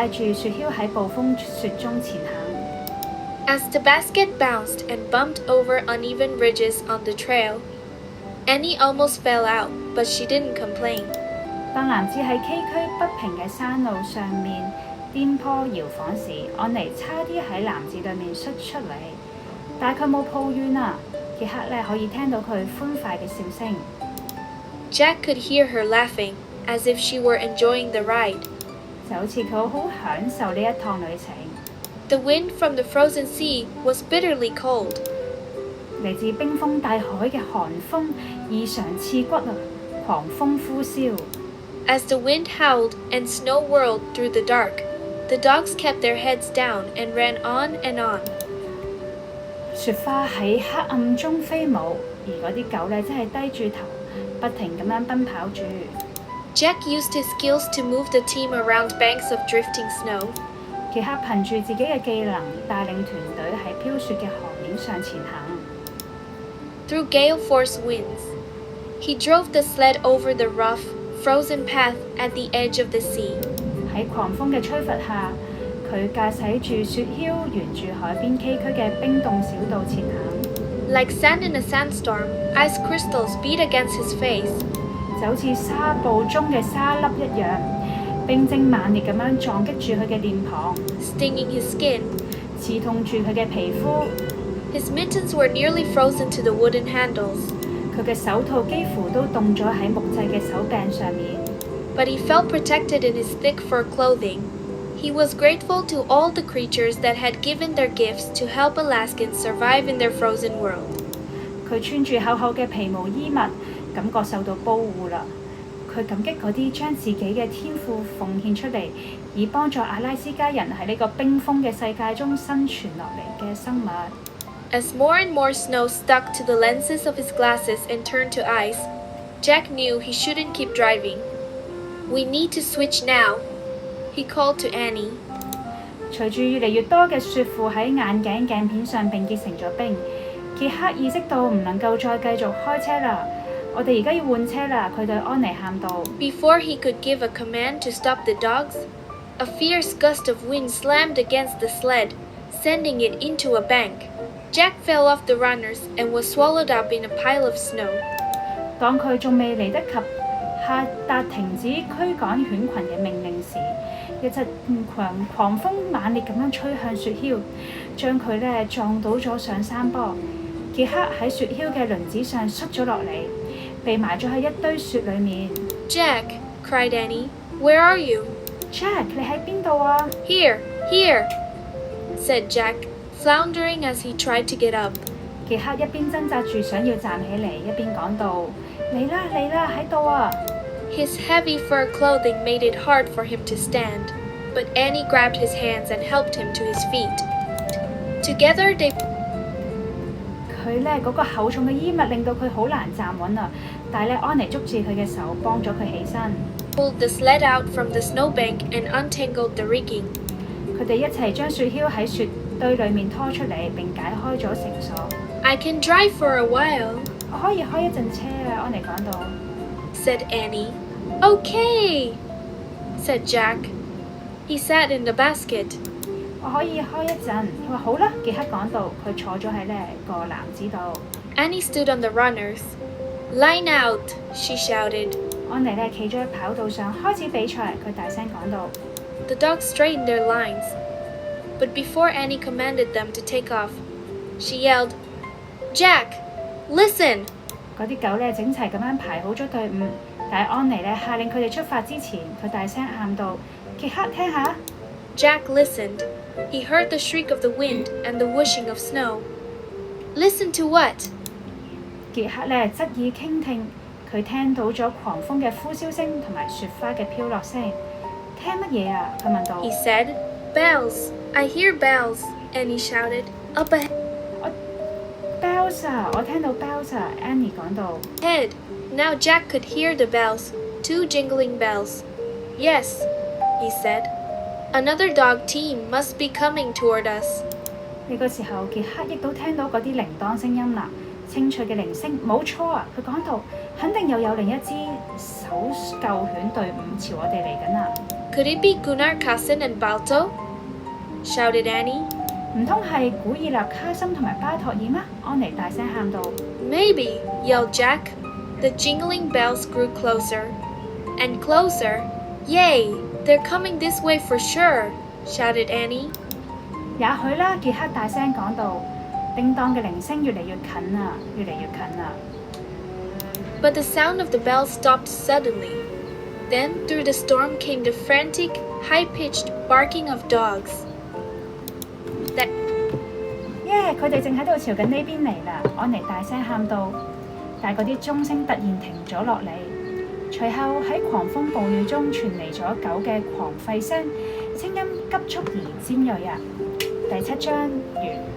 帶住雪橇喺暴風雪中前行。As the basket bounced and bumped over uneven ridges on the trail, Annie almost fell out, but she didn't complain. 當男子喺崎嶇不平嘅山路上面顛簸搖晃時，安妮差啲喺男子對面摔出嚟，但佢冇抱怨啊。傑克咧可以聽到佢歡快嘅笑聲。Jack could hear her laughing, as if she were enjoying the ride. 就好似佢好享受呢一趟旅程。The wind from the frozen sea was bitterly cold. 嚟自冰封大海嘅寒風異常刺骨啊！狂風呼嘯。As the wind howled and snow whirled through the dark, the dogs kept their heads down and ran on and on. 雪花喺黑暗中飛舞，而嗰啲狗咧真係低住頭，不停咁樣奔跑住。Jack used his skills to move the team around banks of drifting snow. 傑克憑住自己嘅技能，帶領團隊喺飄雪嘅河面上前行。Through gale-force winds, he drove the sled over the rough, frozen path at the edge of the sea. 喺狂風嘅吹拂下，佢駕駛住雪橇沿住海邊崎嶇嘅冰凍小道前行。Like sand in a sandstorm, ice crystals beat against his face. 就好似沙暴中嘅沙粒一樣，冰晶猛烈咁樣撞擊住佢嘅臉龐 ，stinging his skin， 刺痛住佢嘅皮膚。His mittens were nearly frozen to the wooden handles. 佢嘅手套幾乎都凍咗喺木製嘅手柄上面。But he felt protected in his thick fur clothing. He was grateful to all the creatures that had given their gifts to help Alaskans survive in their frozen world. 佢穿住厚厚嘅皮毛衣物，感覺受到保護啦。佢感激嗰啲將自己嘅天賦奉獻出嚟，以幫助阿拉斯加人喺呢個冰封嘅世界中生存落嚟嘅生物。As more and more snow stuck to the lenses of his glasses and turned to ice, Jack knew he shouldn't keep driving. We need to switch now, he called to Annie. 隨住越嚟越多嘅雪負喺眼鏡鏡片上並結成咗冰，傑克意識到唔能夠再繼續開車啦。我哋而家要換車啦，佢對安妮喊道。Before he could give a command to stop the dogs, a fierce gust of wind slammed against the sled, sending it into a bank. Jack fell off the runners and was swallowed up in a pile of snow. 當佢仲未嚟得及下達停止驅趕犬群嘅命令時，一陣狂風猛烈咁樣吹向雪橇，將佢咧撞倒咗上山坡。傑克喺雪橇嘅輪子上摔咗落嚟，被埋咗喺一堆雪裡面。Jack, cried Annie, where are you? Jack, 你喺邊度啊 ？Here, here, said Jack, floundering as he tried to get up. 傑克一邊掙扎住想要站起嚟，一邊講道：嚟啦嚟啦，喺度啊！ His heavy fur clothing made it hard for him to stand, but Annie grabbed his hands and helped him to his feet. Together they 佢咧嗰個厚重嘅衣物令到佢好難站穩啊！但係咧，安妮捉住佢嘅手，幫咗佢起身。Pulled the sled out from the snowbank and untangled the rigging. 佢哋一齊將雪橇喺雪堆裡面拖出嚟，並解開咗繩索。I can drive for a while. 我可以開一陣車啊，安妮講到。Said Annie. Okay, said Jack. He sat in the basket. 我可以開一陣。佢話好啦，傑克講到，佢坐咗喺呢個籃子度。Annie stood on the runners. Line out, she shouted. 安妮咧企咗喺跑道上，開始比賽。佢大聲講到。The dogs straightened their lines, but before Annie commanded them to take off, she yelled, "Jack, listen!" 嗰啲狗咧整齊咁樣排好咗隊伍，但係安妮咧下令佢哋出發之前，佢大聲喊道：傑克聽下。Jack listened. He heard the shriek of the wind and the whooshing of snow. Listen to what? 傑克咧側耳傾聽，佢聽到咗狂風嘅呼嘯聲同埋雪花嘅飄落聲。聽乜嘢啊？佢問道。He said, "Bells. I hear bells." Annie shouted. Up ahead. Bells 啊！我聽到 bells 啊 ！Annie 講到。Head. Now Jack could hear the bells, 2 jingling bells. Yes, he said. Another dog team must be coming toward us. 呢個時候，傑克亦都聽到嗰啲鈴鐺聲音啦，清脆嘅鈴聲。冇錯啊！佢講到，肯定又有另一支搜救犬隊伍朝我哋嚟緊啦。Could it be Gunnar, Kassen, and Balto? Shouted Annie. 唔通係古爾納、卡森同埋巴托爾嗎？安妮大聲喊道。Maybe, yelled Jack. The jingling bells grew closer. And closer. Yay! They're coming this way for sure, shouted Annie. 也許啦，傑克大聲講道。叮當嘅鈴聲越嚟越近啦，越嚟越近啦。But the sound of the bells stopped suddenly. Then through the storm came the frantic, high-pitched barking of dogs. 耶！佢哋正喺度朝緊呢邊嚟啦！安妮大聲喊道。但嗰啲鐘聲突然停咗落嚟，隨後喺狂風暴雨中傳嚟咗狗嘅狂吠聲，聲音急速而尖鋭啊！第7章完。